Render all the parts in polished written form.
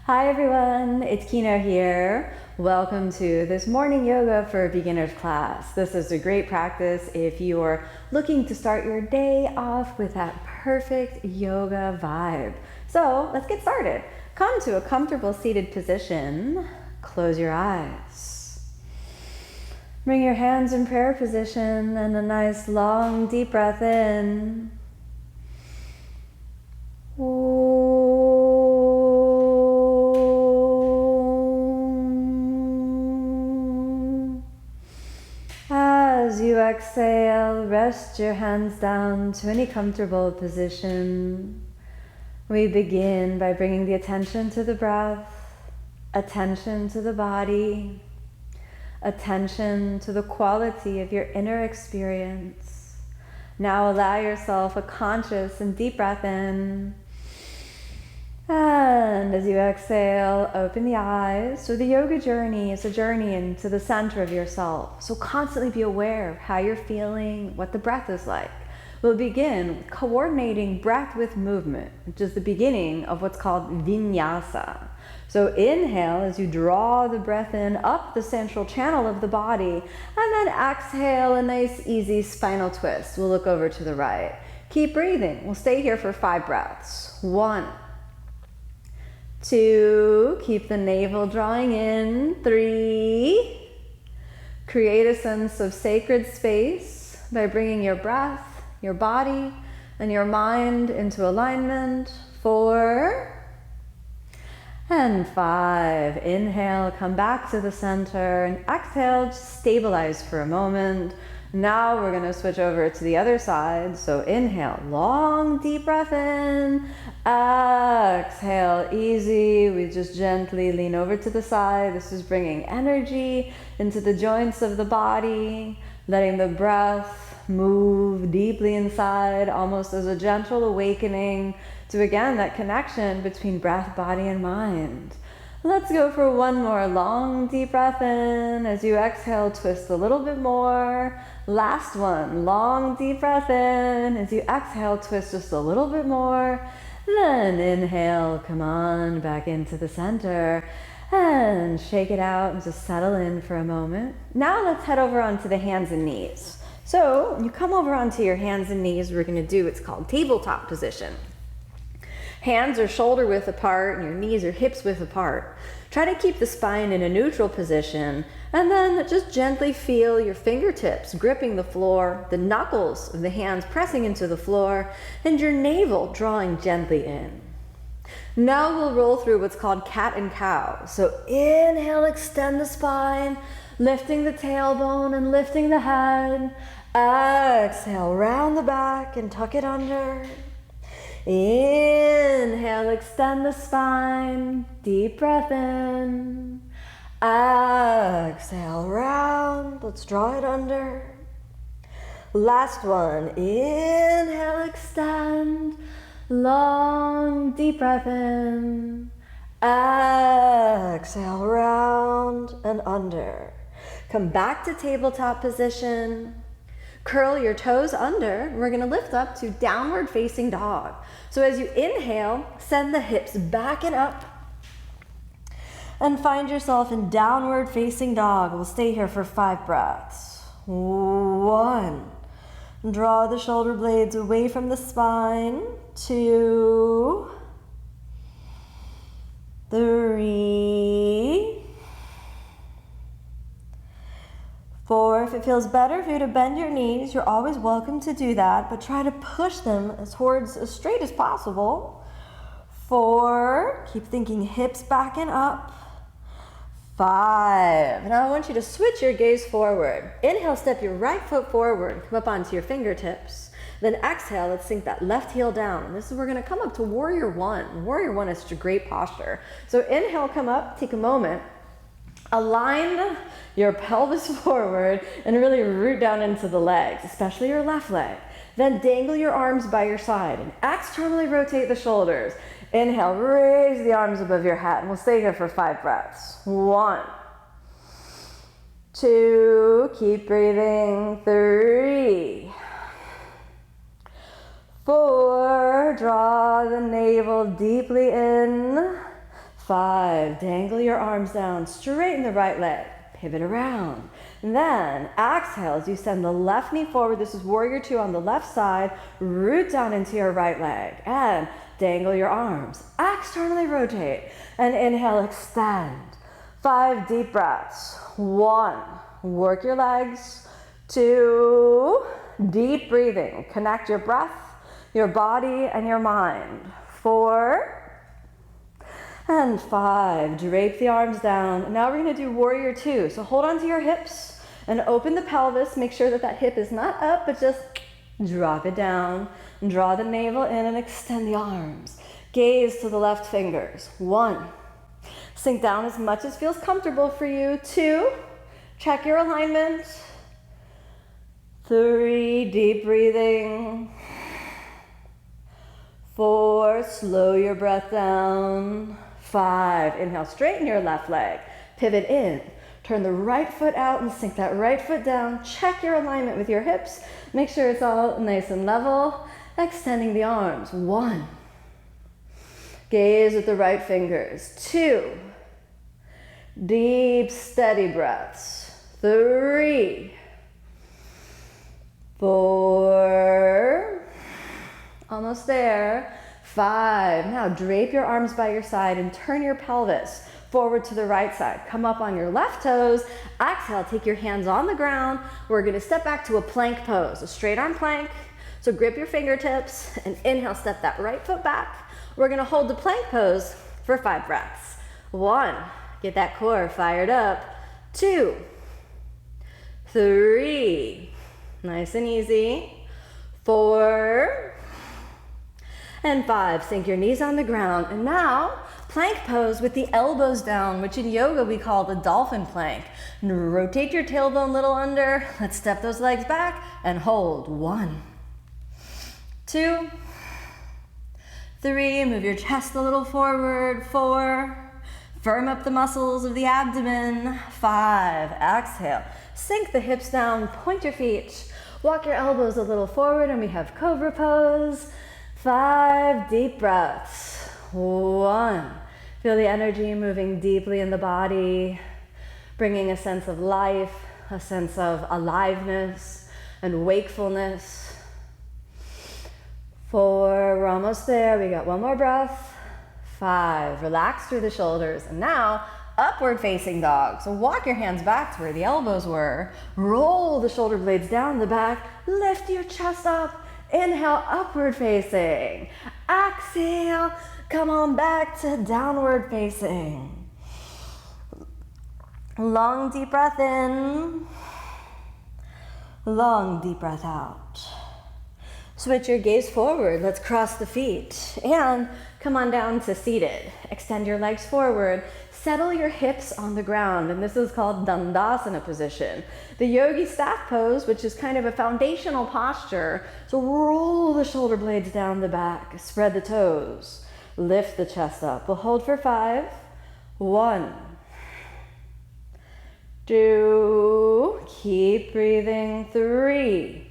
Hi everyone, it's Kino here. Welcome to this morning yoga for beginners class. This is a great practice if you are looking to start your day off with that perfect yoga vibe. So let's get started. Come to a comfortable seated position. Close your eyes. Bring your hands in prayer position and a nice long deep breath in. As you exhale, rest your hands down to any comfortable position. We begin by bringing the attention to the breath, attention to the body, attention to the quality of your inner experience. Now allow yourself a conscious and deep breath in. And as you exhale, open the eyes. So the yoga journey is a journey into the center of yourself. So constantly be aware of how you're feeling, what the breath is like. We'll begin with coordinating breath with movement, which is the beginning of what's called vinyasa. So inhale as you draw the breath in up the central channel of the body, and then exhale a nice easy spinal twist. We'll look over to the right. Keep breathing. We'll stay here for 5 breaths. 1, 2, keep the navel drawing in. 3, create a sense of sacred space by bringing your breath, your body, and your mind into alignment. 4, and 5. Inhale, come back to the center, and exhale, just stabilize for a moment. Now we're going to switch over to the other side. So inhale, long deep breath in. Exhale, easy. We just gently lean over to the side. This is bringing energy into the joints of the body, letting the breath move deeply inside, almost as a gentle awakening to, again, that connection between breath, body, and mind. Let's go for one more long deep breath in. As you exhale, twist a little bit more. Last one, long deep breath in. As you exhale, twist just a little bit more. Then inhale, come on back into the center and shake it out and just settle in for a moment. Now let's head over onto the hands and knees. So when you come over onto your hands and knees, we're going to do what's called tabletop position. Hands are shoulder width apart and your knees are hips width apart. Try to keep the spine in a neutral position, and then just gently feel your fingertips gripping the floor, the knuckles of the hands pressing into the floor, and your navel drawing gently in. Now we'll roll through what's called cat and cow. So inhale, extend the spine, lifting the tailbone and lifting the head. Exhale, round the back and tuck it under. Inhale, extend the spine, deep breath in. Exhale, round, let's draw it under. Last one, inhale, extend, long, deep breath in. Exhale, round and under. Come back to tabletop position. Curl your toes under. We're going to lift up to downward facing dog. So as you inhale, send the hips back and up and find yourself in downward facing dog. We'll stay here for 5 breaths. 1, draw the shoulder blades away from the spine. 2, 3, 4, if it feels better for you to bend your knees, you're always welcome to do that, but try to push them towards as straight as possible. 4, keep thinking hips back and up. 5, now I want you to switch your gaze forward. Inhale, step your right foot forward, come up onto your fingertips. Then exhale, let's sink that left heel down. And this is, we're going to come up to Warrior 1. Warrior 1 is such a great posture. So inhale, come up, take a moment. Align your pelvis forward and really root down into the legs, especially your left leg. Then dangle your arms by your side and externally rotate the shoulders. Inhale, raise the arms above your head, and we'll stay here for 5 breaths. 1, 2, keep breathing. 3, 4, draw the navel deeply in. 5, dangle your arms down, straighten the right leg, pivot around. And then exhale as you send the left knee forward. This is warrior 2 on the left side. Root down into your right leg and dangle your arms. Externally rotate and inhale, extend. 5 deep breaths. 1, work your legs. 2, deep breathing. Connect your breath, your body, and your mind. 4, and 5, drape the arms down. Now we're gonna do warrior 2. So hold on to your hips and open the pelvis. Make sure that that hip is not up, but just drop it down. Draw the navel in and extend the arms. Gaze to the left fingers. 1, sink down as much as feels comfortable for you. 2, check your alignment. 3, deep breathing. 4, slow your breath down. 5, inhale, straighten your left leg, pivot in, turn the right foot out and sink that right foot down. Check your alignment with your hips. Make sure it's all nice and level. Extending the arms. 1, gaze with the right fingers. 2, deep, steady breaths. 3, 4, almost there. 5, now drape your arms by your side and turn your pelvis forward to the right side. Come up on your left toes. Exhale, take your hands on the ground. We're gonna step back to a plank pose, a straight arm plank. So grip your fingertips and inhale, step that right foot back. We're gonna hold the plank pose for 5 breaths. 1, get that core fired up. 2, 3, nice and easy. 4, and 5, sink your knees on the ground. And now, plank pose with the elbows down, which in yoga we call the dolphin plank. And rotate your tailbone a little under. Let's step those legs back and hold. 1, 2, 3, move your chest a little forward. 4, firm up the muscles of the abdomen. 5, exhale. Sink the hips down, point your feet. Walk your elbows a little forward and we have cobra pose. 5, deep breaths. 1, feel the energy moving deeply in the body, bringing a sense of life, a sense of aliveness and wakefulness. 4, we're almost there. We got 1 more breath. 5, relax through the shoulders. And now, upward facing dog. So walk your hands back to where the elbows were. Roll the shoulder blades down the back. Lift your chest up. Inhale, upward facing. Exhale, come on back to downward facing. Long, deep breath in. Long, deep breath out. Switch your gaze forward. Let's cross the feet. And come on down to seated. Extend your legs forward. Settle your hips on the ground, and this is called Dandasana position. The yogi staff pose, which is kind of a foundational posture. So roll the shoulder blades down the back, spread the toes, lift the chest up. We'll hold for 5. 1, 2, keep breathing. 3,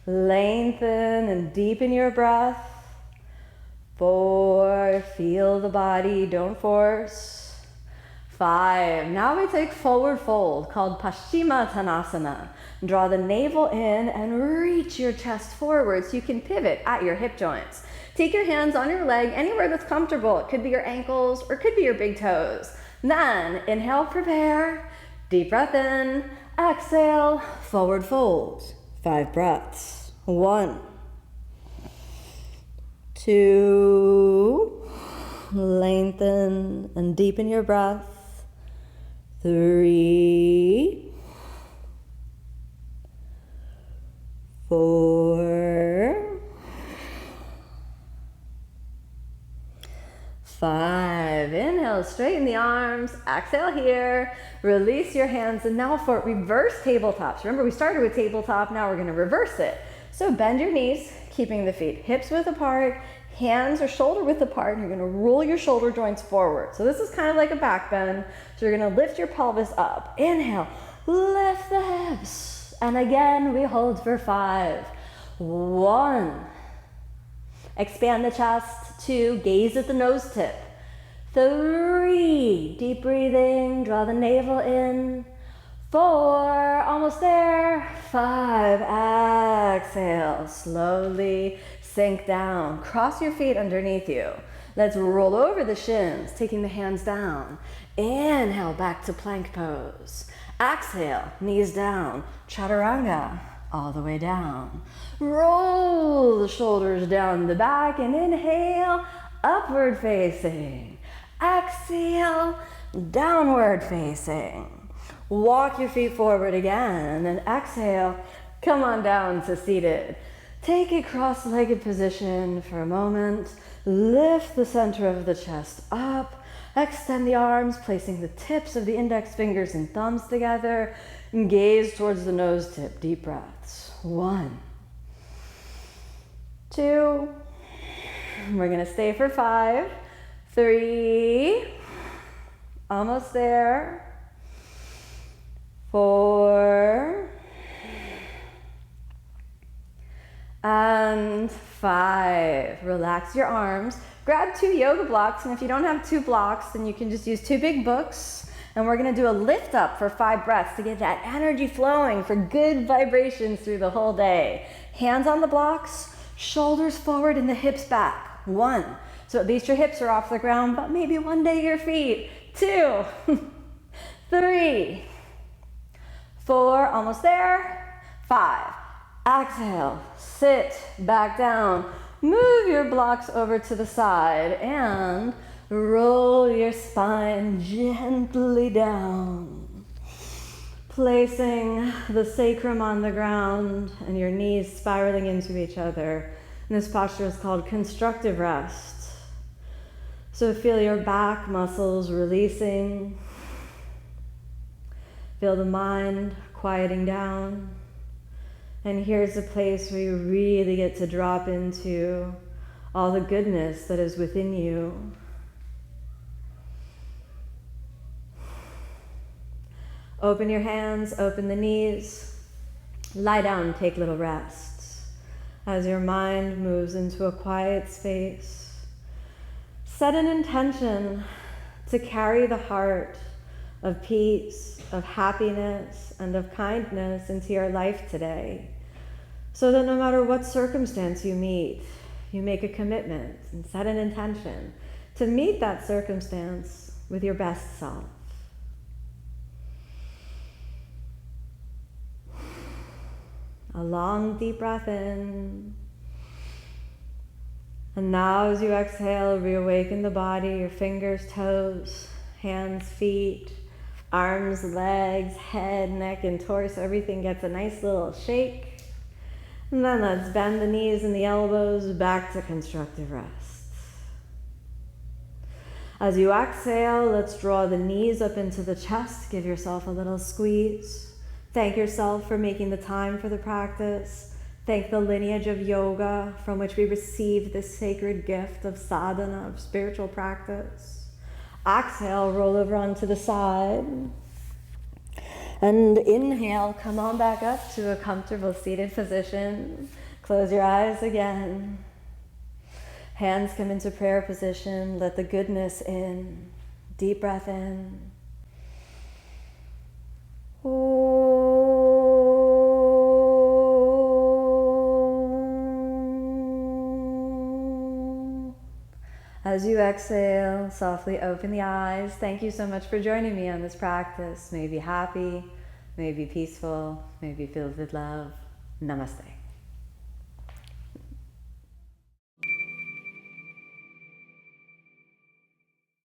lengthen and deepen your breath. 4, feel the body, don't force. 5, now we take forward fold called Paschimottanasana. Draw the navel in and reach your chest forward so you can pivot at your hip joints. Take your hands on your leg anywhere that's comfortable. It could be your ankles or it could be your big toes. Then inhale, prepare, deep breath in, exhale, forward fold. 5 breaths. 1, 2, lengthen and deepen your breath. 3, 4, 5. Inhale, straighten the arms. Exhale here. Release your hands. And now for reverse tabletops. Remember, we started with tabletop. Now we're going to reverse it. So bend your knees, keeping the feet hips width apart, hands or shoulder width apart, and you're gonna roll your shoulder joints forward. So this is kind of like a back bend. So you're gonna lift your pelvis up. Inhale, lift the hips. And again, we hold for 5. 1, expand the chest. 2, gaze at the nose tip. 3, deep breathing, draw the navel in. 4, almost there. 5, exhale, slowly sink down. Cross your feet underneath you. Let's roll over the shins, taking the hands down. Inhale, back to plank pose. Exhale, knees down, chaturanga, all the way down. Roll the shoulders down the back and inhale, upward facing. Exhale, downward facing. Walk your feet forward again, and then exhale, come on down to seated. Take a cross-legged position for a moment. Lift the center of the chest up. Extend the arms, placing the tips of the index fingers and thumbs together. And gaze towards the nose tip. Deep breaths. 1, 2. We're gonna stay for 5, 3. Almost there. 4. And 5. Relax your arms. Grab 2 yoga blocks, and if you don't have 2 blocks, then you can just use 2 big books. And we're gonna do a lift up for 5 breaths to get that energy flowing for good vibrations through the whole day. Hands on the blocks, shoulders forward and the hips back. 1. So at least your hips are off the ground, but maybe one day your feet. 2. 3. 4, almost there. 5. Exhale, sit back down. Move your blocks over to the side and roll your spine gently down. Placing the sacrum on the ground and your knees spiraling into each other. And this posture is called Constructive Rest. So feel your back muscles releasing. Feel the mind quieting down. And here's a place where you really get to drop into all the goodness that is within you. Open your hands, open the knees. Lie down, take little rests. As your mind moves into a quiet space, set an intention to carry the heart of peace, of happiness, and of kindness into your life today. So that no matter what circumstance you meet, you make a commitment and set an intention to meet that circumstance with your best self. A long, deep breath in. And now as you exhale, reawaken the body, your fingers, toes, hands, feet, arms, legs, head, neck, and torso. Everything gets a nice little shake. And then let's bend the knees and the elbows back to constructive rest. As you exhale, let's draw the knees up into the chest. Give yourself a little squeeze. Thank yourself for making the time for the practice. Thank the lineage of yoga from which we received this sacred gift of sadhana, of spiritual practice. Exhale, roll over onto the side. And inhale, come on back up to a comfortable seated position. Close your eyes again. Hands come into prayer position. Let the goodness in. Deep breath in. As you exhale, softly open the eyes. Thank you so much for joining me on this practice. May you be happy, may you be peaceful, may you be filled with love. Namaste.